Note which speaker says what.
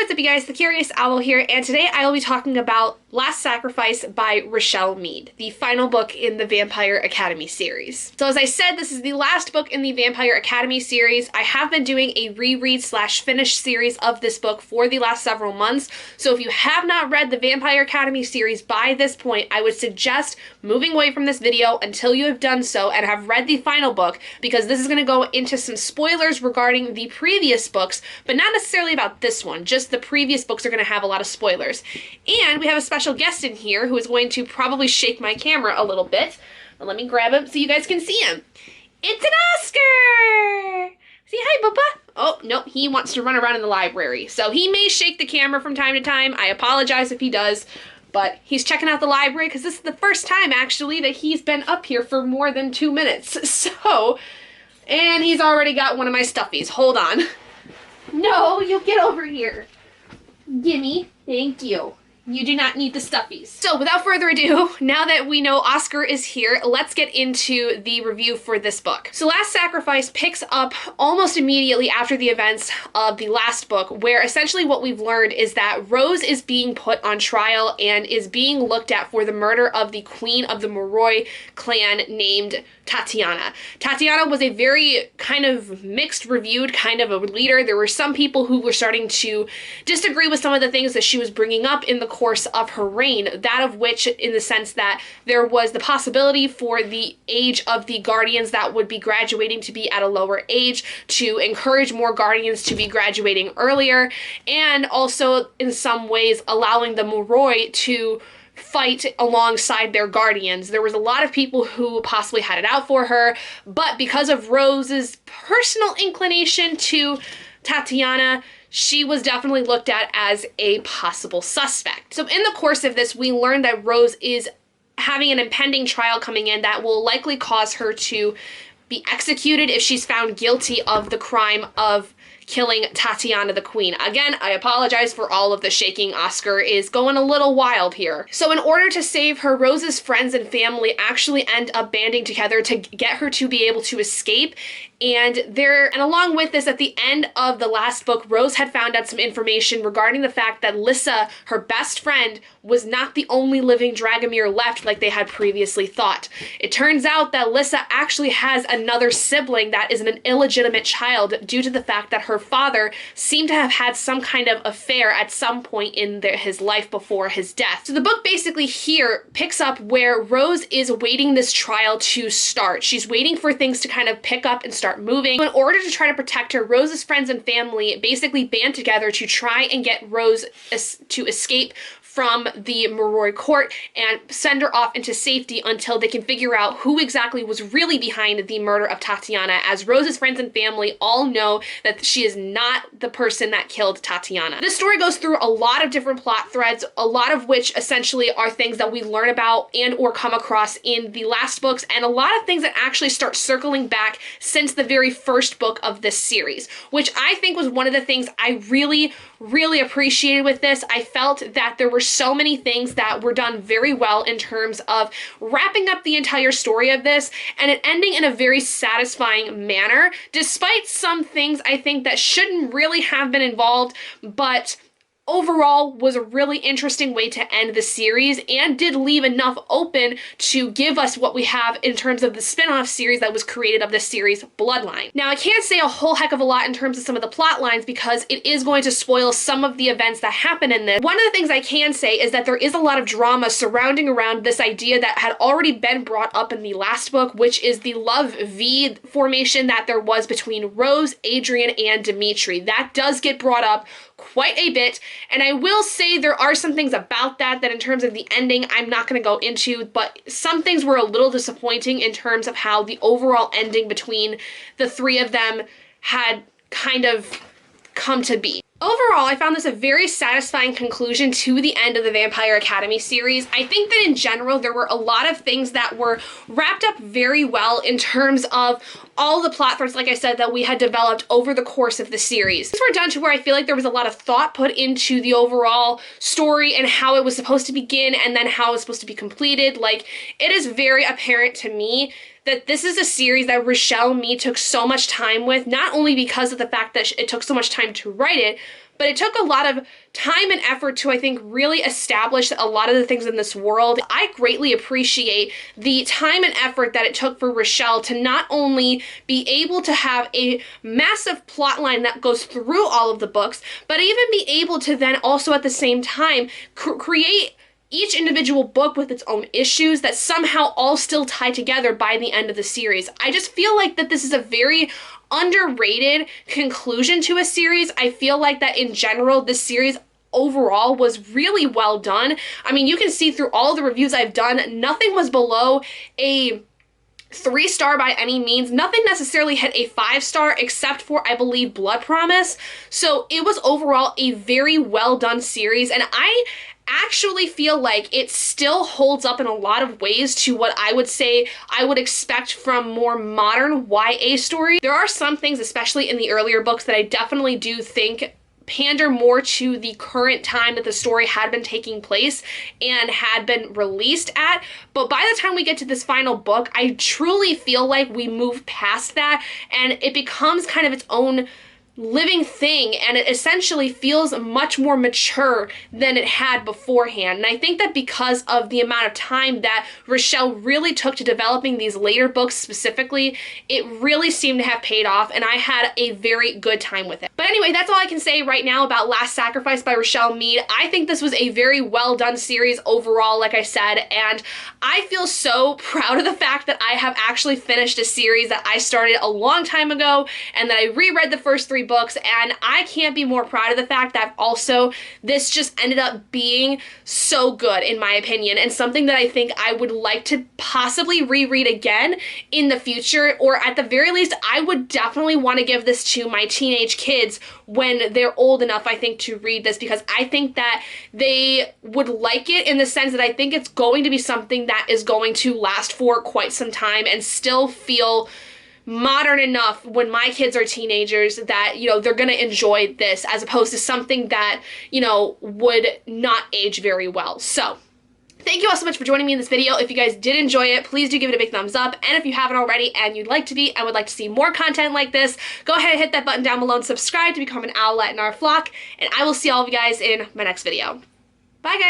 Speaker 1: what's up you guys, the Curious Owl here, and today I will be talking about Last Sacrifice by Richelle Mead, the final book in the Vampire Academy series. So as I said, this is the last book in the Vampire Academy series. I have been doing a reread / finish series of this book for the last several months, so if you have not read the Vampire Academy series by this point, I would suggest moving away from this video until you have done so and have read the final book, because this is going to go into some spoilers regarding the previous books, but not necessarily about this one. Just the previous books are going to have a lot of spoilers. And we have a special guest in here who is going to probably shake my camera a little bit. But let me grab him so you guys can see him. It's an Oscar! Say hi, Bubba. Oh, no, he wants to run around in the library. So he may shake the camera from time to time. I apologize if he does. But he's checking out the library because this is the first time, actually, that he's been up here for more than 2 minutes. So, and he's already got one of my stuffies. Hold on. No, you get over here. Gimme. Thank you. You do not need the stuffies. So without further ado, now that we know Oscar is here, let's get into the review for this book. So Last Sacrifice picks up almost immediately after the events of the last book, where essentially what we've learned is that Rose is being put on trial and is being looked at for the murder of the queen of the Moroi clan named Tatiana. Tatiana was a very kind of mixed reviewed kind of a leader. There were some people who were starting to disagree with some of the things that she was bringing up in the course of her reign, that of which in the sense that there was the possibility for the age of the guardians that would be graduating to be at a lower age, to encourage more guardians to be graduating earlier, and also in some ways allowing the Moroi to fight alongside their guardians. There was a lot of people who possibly had it out for her, but because of Rose's personal inclination to Tatiana, she was definitely looked at as a possible suspect. So in the course of this, we learned that Rose is having an impending trial coming in that will likely cause her to be executed if she's found guilty of the crime of killing Tatiana the Queen. Again, I apologize for all of the shaking. Oscar is going a little wild here. So in order to save her, Rose's friends and family actually end up banding together to get her to be able to escape. And along with this, at the end of the last book, Rose had found out some information regarding the fact that Lissa, her best friend, was not the only living Dragomir left like they had previously thought. It turns out that Lissa actually has another sibling that is an illegitimate child due to the fact that her father seemed to have had some kind of affair at some point in his life before his death. So the book basically here picks up where Rose is waiting this trial to start. She's waiting for things to kind of pick up and start moving. So in order to try to protect her, Rose's friends and family basically band together to try and get Rose to escape from the Moroi court and send her off into safety until they can figure out who exactly was really behind the murder of Tatiana, as Rose's friends and family all know that she is not the person that killed Tatiana. This story goes through a lot of different plot threads, a lot of which essentially are things that we learn about and or come across in the last books, and a lot of things that actually start circling back since the very first book of this series, which I think was one of the things I really appreciated with this. I felt that there were so many things that were done very well in terms of wrapping up the entire story of this and it ending in a very satisfying manner, despite some things I think that shouldn't really have been involved, but overall was a really interesting way to end the series and did leave enough open to give us what we have in terms of the spin-off series that was created of this series, Bloodline. Now, I can't say a whole heck of a lot in terms of some of the plot lines because it is going to spoil some of the events that happen in this. One of the things I can say is that there is a lot of drama surrounding around this idea that had already been brought up in the last book, which is the love V formation that there was between Rose, Adrian, and Dimitri. That does get brought up quite a bit, and I will say there are some things about that in terms of the ending I'm not going to go into, but some things were a little disappointing in terms of how the overall ending between the three of them had kind of come to be. Overall, I found this a very satisfying conclusion to the end of the Vampire Academy series. I think that in general, there were a lot of things that were wrapped up very well in terms of all the plot threads, like I said, that we had developed over the course of the series. These were done to where I feel like there was a lot of thought put into the overall story and how it was supposed to begin and then how it was supposed to be completed. Like, it is very apparent to me that this is a series that Richelle Mead took so much time with, not only because of the fact that it took so much time to write it, but it took a lot of time and effort to, I think, really establish a lot of the things in this world. I greatly appreciate the time and effort that it took for Richelle to not only be able to have a massive plot line that goes through all of the books, but even be able to then also at the same time create each individual book with its own issues that somehow all still tie together by the end of the series. I just feel like that this is a very underrated conclusion to a series. I feel like that in general, this series overall was really well done. I mean, you can see through all the reviews I've done, nothing was below a 3-star by any means. Nothing necessarily hit a 5-star except for, I believe, Blood Promise. So it was overall a very well done series, and I actually feel like it still holds up in a lot of ways to what I would say I would expect from more modern YA stories. There are some things, especially in the earlier books, that I definitely do think pander more to the current time that the story had been taking place and had been released at. But by the time we get to this final book, I truly feel like we move past that and it becomes kind of its own living thing, and it essentially feels much more mature than it had beforehand. And I think that because of the amount of time that Richelle really took to developing these later books specifically, it really seemed to have paid off, and I had a very good time with it. But anyway, that's all I can say right now about Last Sacrifice by Richelle Mead. I think this was a very well done series overall, like I said, and I feel so proud of the fact that I have actually finished a series that I started a long time ago and that I reread the first 3 books, and I can't be more proud of the fact that also this just ended up being so good in my opinion, and something that I think I would like to possibly reread again in the future, or at the very least I would definitely want to give this to my teenage kids when they're old enough, I think, to read this, because I think that they would like it in the sense that I think it's going to be something that is going to last for quite some time and still feel modern enough when my kids are teenagers that, you know, they're gonna enjoy this as opposed to something that, you know, would not age very well. So thank you all so much for joining me in this video. If you guys did enjoy it, please do give it a big thumbs up. And if you haven't already and you'd like to be and would like to see more content like this, go ahead and hit that button down below and subscribe to become an owlet in our flock. And I will see all of you guys in my next video. Bye guys.